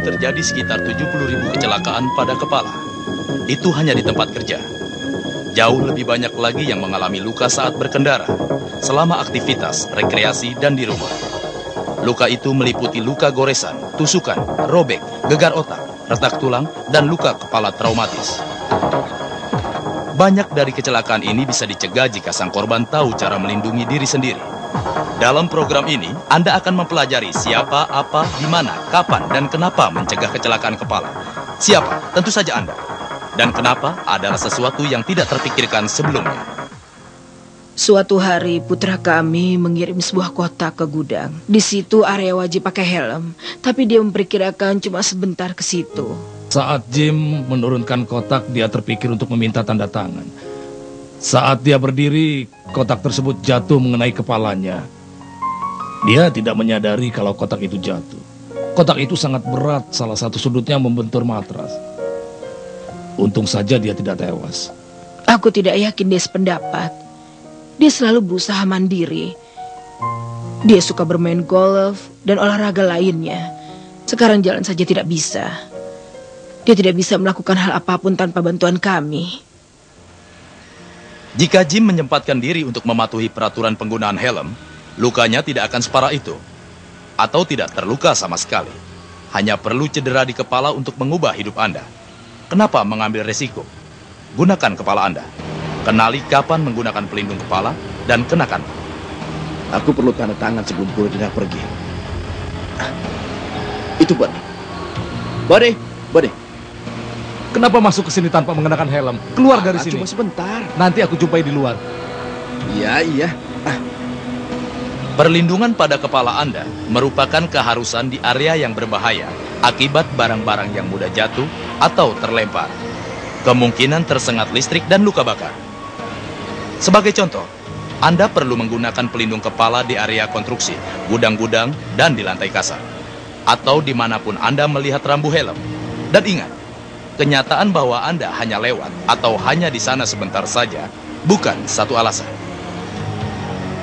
terjadi sekitar 70.000 kecelakaan pada kepala. Itu hanya di tempat kerja. Jauh lebih banyak lagi yang mengalami luka saat berkendara, selama aktivitas, rekreasi, dan di rumah. Luka itu meliputi luka goresan, tusukan, robek, gegar otak, retak tulang, dan luka kepala traumatis. Banyak dari kecelakaan ini bisa dicegah jika sang korban tahu cara melindungi diri sendiri. Dalam program ini, Anda akan mempelajari siapa, apa, di mana, kapan, dan kenapa mencegah kecelakaan kepala. Siapa? Tentu saja Anda. Dan kenapa adalah sesuatu yang tidak terpikirkan sebelumnya. Suatu hari putra kami mengirim sebuah kotak ke gudang. Di situ area wajib pakai helm, tapi dia memperkirakan cuma sebentar ke situ. Saat Jim menurunkan kotak, dia terpikir untuk meminta tanda tangan. Saat dia berdiri, kotak tersebut jatuh mengenai kepalanya. Dia tidak menyadari kalau kotak itu jatuh. Kotak itu sangat berat, salah satu sudutnya membentur matras. Untung saja dia tidak tewas. Aku tidak yakin dia sependapat. Dia selalu berusaha mandiri. Dia suka bermain golf dan olahraga lainnya. Sekarang jalan saja tidak bisa. Dia tidak bisa melakukan hal apapun tanpa bantuan kami. Jika Jim menyempatkan diri untuk mematuhi peraturan penggunaan helm, lukanya tidak akan separah itu. Atau tidak terluka sama sekali. Hanya perlu cedera di kepala untuk mengubah hidup Anda. Kenapa mengambil resiko? Gunakan kepala Anda. Kenali kapan menggunakan pelindung kepala dan kenakan. Aku perlu tanda tangan sebelum Buddy pergi. Itu Buddy. Kenapa masuk ke sini tanpa mengenakan helm? Keluar dari sini. Cuma sebentar. Nanti aku jumpai di luar. Iya. Perlindungan pada kepala Anda merupakan keharusan di area yang berbahaya akibat barang-barang yang mudah jatuh atau terlempar. Kemungkinan tersengat listrik dan luka bakar. Sebagai contoh, Anda perlu menggunakan pelindung kepala di area konstruksi, gudang-gudang, dan di lantai kasar. Atau dimanapun Anda melihat rambu helm. Dan ingat, kenyataan bahwa Anda hanya lewat atau hanya di sana sebentar saja bukan satu alasan.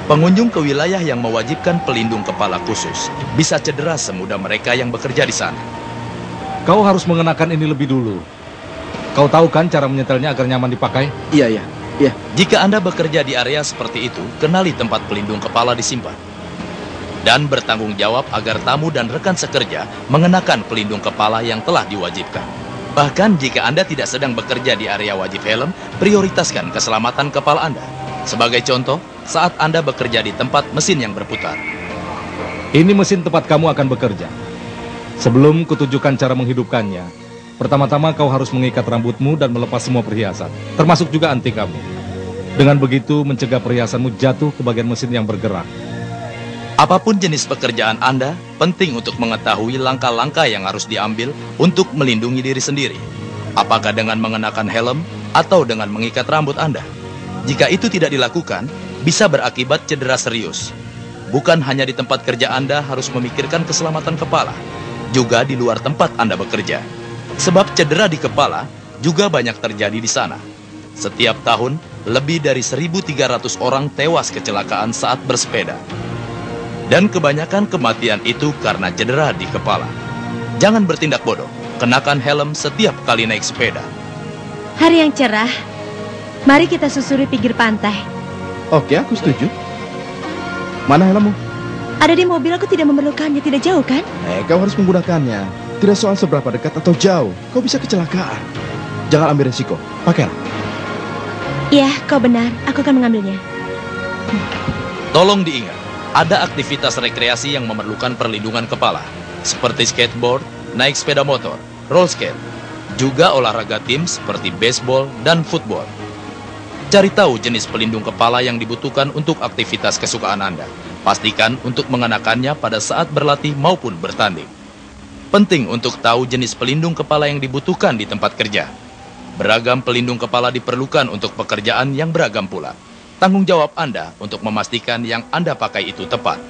Pengunjung ke wilayah yang mewajibkan pelindung kepala khusus bisa cedera semudah mereka yang bekerja di sana. Kau harus mengenakan ini lebih dulu. Kau tahu kan cara menyetelnya agar nyaman dipakai? Iya. Jika Anda bekerja di area seperti itu, kenali tempat pelindung kepala disimpan. Dan bertanggung jawab agar tamu dan rekan sekerja mengenakan pelindung kepala yang telah diwajibkan. Bahkan jika Anda tidak sedang bekerja di area wajib helm, prioritaskan keselamatan kepala Anda. Sebagai contoh, saat Anda bekerja di tempat mesin yang berputar. Ini mesin tempat kamu akan bekerja. Sebelum kutunjukkan cara menghidupkannya, pertama-tama kau harus mengikat rambutmu dan melepas semua perhiasan, termasuk juga anting kamu. Dengan begitu mencegah perhiasanmu jatuh ke bagian mesin yang bergerak. Apapun jenis pekerjaan Anda, penting untuk mengetahui langkah-langkah yang harus diambil untuk melindungi diri sendiri. Apakah dengan mengenakan helm atau dengan mengikat rambut Anda? Jika itu tidak dilakukan, bisa berakibat cedera serius. Bukan hanya di tempat kerja Anda harus memikirkan keselamatan kepala, juga di luar tempat Anda bekerja. Sebab cedera di kepala juga banyak terjadi di sana. Setiap tahun, lebih dari 1.300 orang tewas kecelakaan saat bersepeda. Dan kebanyakan kematian itu karena cedera di kepala. Jangan bertindak bodoh, kenakan helm setiap kali naik sepeda. Hari yang cerah, mari kita susuri pinggir pantai. Oke, aku setuju. Mana helmmu? Ada di mobil, aku tidak memerlukannya, tidak jauh kan? Kau harus menggunakannya. Tidak soal seberapa dekat atau jauh, kau bisa kecelakaan. Jangan ambil resiko, pakailah. Iya, kau benar, aku akan mengambilnya. Tolong diingat, ada aktivitas rekreasi yang memerlukan perlindungan kepala, seperti skateboard, naik sepeda motor, roller skate, juga olahraga tim seperti baseball dan football. Cari tahu jenis pelindung kepala yang dibutuhkan untuk aktivitas kesukaan Anda. Pastikan untuk mengenakannya pada saat berlatih maupun bertanding. Penting untuk tahu jenis pelindung kepala yang dibutuhkan di tempat kerja. Beragam pelindung kepala diperlukan untuk pekerjaan yang beragam pula. Tanggung jawab Anda untuk memastikan yang Anda pakai itu tepat.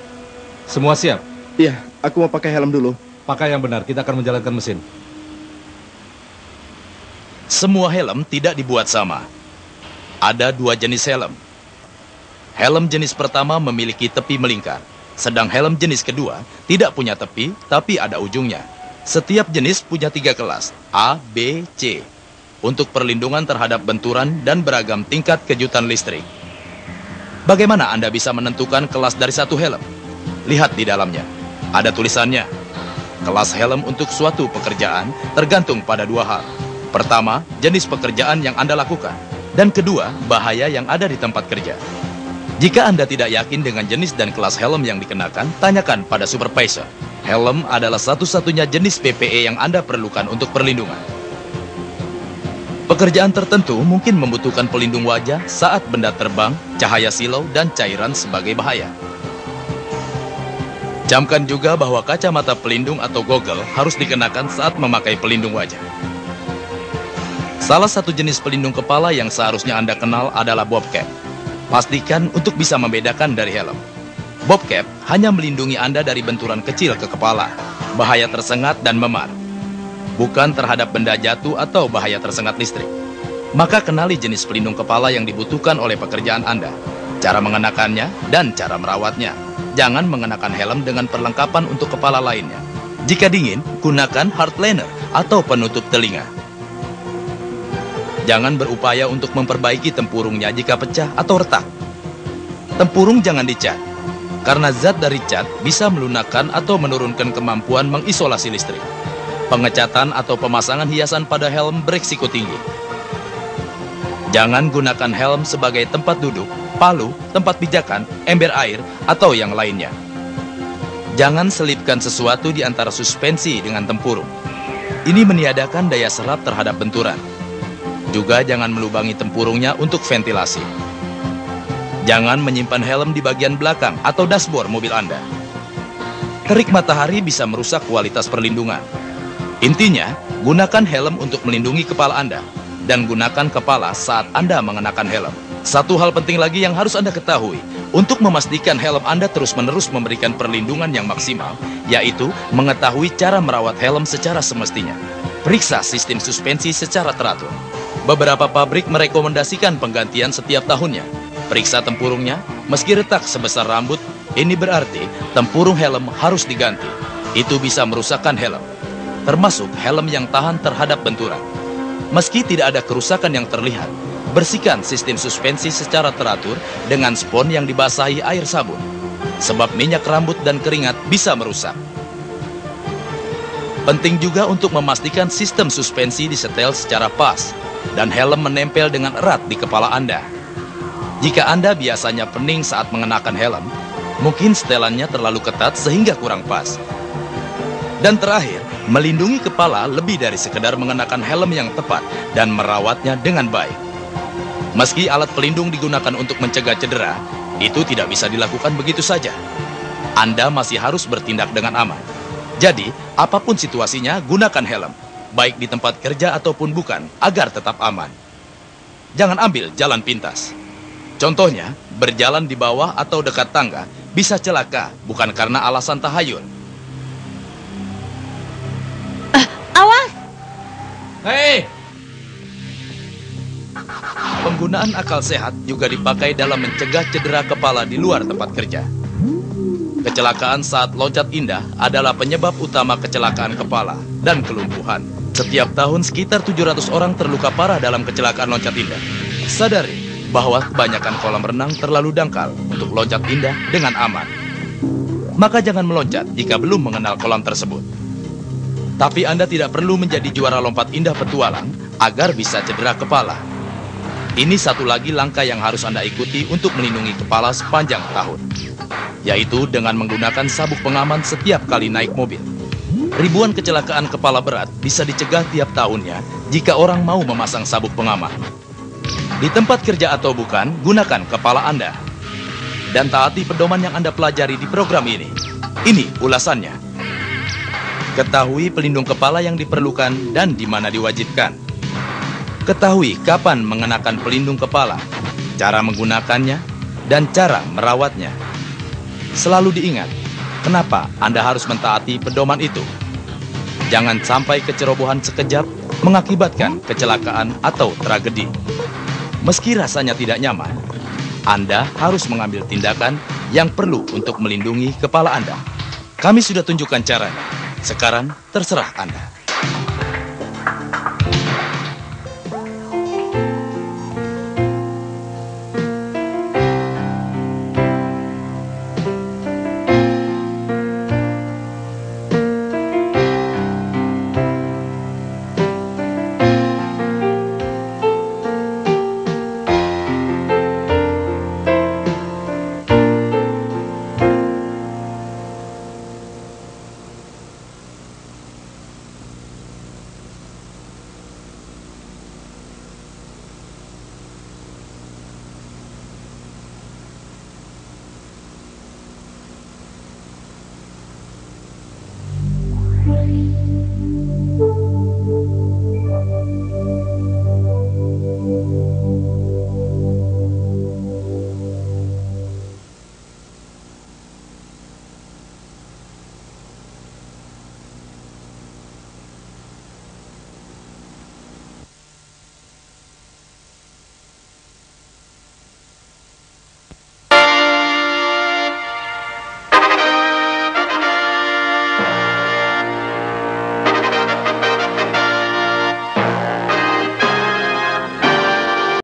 Semua siap? Iya, aku mau pakai helm dulu. Pakai yang benar, kita akan menjalankan mesin. Semua helm tidak dibuat sama. Ada dua jenis helm. Helm jenis pertama memiliki tepi melingkar, sedang helm jenis kedua tidak punya tepi tapi ada ujungnya. Setiap jenis punya 3 kelas, A, B, C, untuk perlindungan terhadap benturan dan beragam tingkat kejutan listrik. Bagaimana Anda bisa menentukan kelas dari satu helm? Lihat di dalamnya, ada tulisannya. Kelas helm untuk suatu pekerjaan tergantung pada 2 hal. Pertama, jenis pekerjaan yang Anda lakukan. Dan kedua, bahaya yang ada di tempat kerja. Jika Anda tidak yakin dengan jenis dan kelas helm yang dikenakan, tanyakan pada supervisor. Helm adalah satu-satunya jenis PPE yang Anda perlukan untuk perlindungan. Pekerjaan tertentu mungkin membutuhkan pelindung wajah saat benda terbang, cahaya silau, dan cairan sebagai bahaya. Camkan juga bahwa kacamata pelindung atau goggle harus dikenakan saat memakai pelindung wajah. Salah satu jenis pelindung kepala yang seharusnya Anda kenal adalah bob cap. Pastikan untuk bisa membedakan dari helm. Bob cap hanya melindungi Anda dari benturan kecil ke kepala, bahaya tersengat dan memar, bukan terhadap benda jatuh atau bahaya tersengat listrik. Maka kenali jenis pelindung kepala yang dibutuhkan oleh pekerjaan Anda, cara mengenakannya, dan cara merawatnya. Jangan mengenakan helm dengan perlengkapan untuk kepala lainnya. Jika dingin, gunakan hardliner atau penutup telinga. Jangan berupaya untuk memperbaiki tempurungnya jika pecah atau retak. Tempurung jangan dicat, karena zat dari cat bisa melunakkan atau menurunkan kemampuan mengisolasi listrik. Pengecatan atau pemasangan hiasan pada helm berisiko tinggi. Jangan gunakan helm sebagai tempat duduk, palu, tempat pijakan, ember air, atau yang lainnya. Jangan selipkan sesuatu di antara suspensi dengan tempurung. Ini meniadakan daya serap terhadap benturan. Juga jangan melubangi tempurungnya untuk ventilasi. Jangan menyimpan helm di bagian belakang atau dashboard mobil Anda. Terik matahari bisa merusak kualitas perlindungan. Intinya, gunakan helm untuk melindungi kepala Anda, dan gunakan kepala saat Anda mengenakan helm. Satu hal penting lagi yang harus Anda ketahui, untuk memastikan helm Anda terus-menerus memberikan perlindungan yang maksimal, yaitu mengetahui cara merawat helm secara semestinya. Periksa sistem suspensi secara teratur. Beberapa pabrik merekomendasikan penggantian setiap tahunnya. Periksa tempurungnya, meski retak sebesar rambut, ini berarti tempurung helm harus diganti. Itu bisa merusakkan helm, termasuk helm yang tahan terhadap benturan. Meski tidak ada kerusakan yang terlihat, bersihkan sistem suspensi secara teratur dengan spons yang dibasahi air sabun, sebab minyak rambut dan keringat bisa merusak. Penting juga untuk memastikan sistem suspensi disetel secara pas dan helm menempel dengan erat di kepala Anda. Jika Anda biasanya pening saat mengenakan helm, mungkin setelannya terlalu ketat sehingga kurang pas. Dan terakhir, melindungi kepala lebih dari sekedar mengenakan helm yang tepat dan merawatnya dengan baik. Meski alat pelindung digunakan untuk mencegah cedera, itu tidak bisa dilakukan begitu saja. Anda masih harus bertindak dengan aman. Jadi, apapun situasinya, gunakan helm, baik di tempat kerja ataupun bukan, agar tetap aman. Jangan ambil jalan pintas. Contohnya, berjalan di bawah atau dekat tangga bisa celaka, bukan karena alasan tahayul. Awas! Hei! Penggunaan akal sehat juga dipakai dalam mencegah cedera kepala di luar tempat kerja. Kecelakaan saat loncat indah adalah penyebab utama kecelakaan kepala dan kelumpuhan. Setiap tahun sekitar 700 orang terluka parah dalam kecelakaan loncat indah. Sadari bahwa kebanyakan kolam renang terlalu dangkal untuk loncat indah dengan aman. Maka jangan meloncat jika belum mengenal kolam tersebut. Tapi Anda tidak perlu menjadi juara lompat indah petualang agar bisa cedera kepala. Ini satu lagi langkah yang harus Anda ikuti untuk melindungi kepala sepanjang tahun, yaitu dengan menggunakan sabuk pengaman setiap kali naik mobil. Ribuan kecelakaan kepala berat bisa dicegah tiap tahunnya jika orang mau memasang sabuk pengaman. Di tempat kerja atau bukan, gunakan kepala Anda. Dan taati pedoman yang Anda pelajari di program ini. Ini ulasannya. Ketahui pelindung kepala yang diperlukan dan di mana diwajibkan. Ketahui kapan mengenakan pelindung kepala, cara menggunakannya, dan cara merawatnya. Selalu diingat, kenapa Anda harus mentaati pedoman itu. Jangan sampai kecerobohan sekejap mengakibatkan kecelakaan atau tragedi. Meski rasanya tidak nyaman, Anda harus mengambil tindakan yang perlu untuk melindungi kepala Anda. Kami sudah tunjukkan caranya. Sekarang terserah Anda.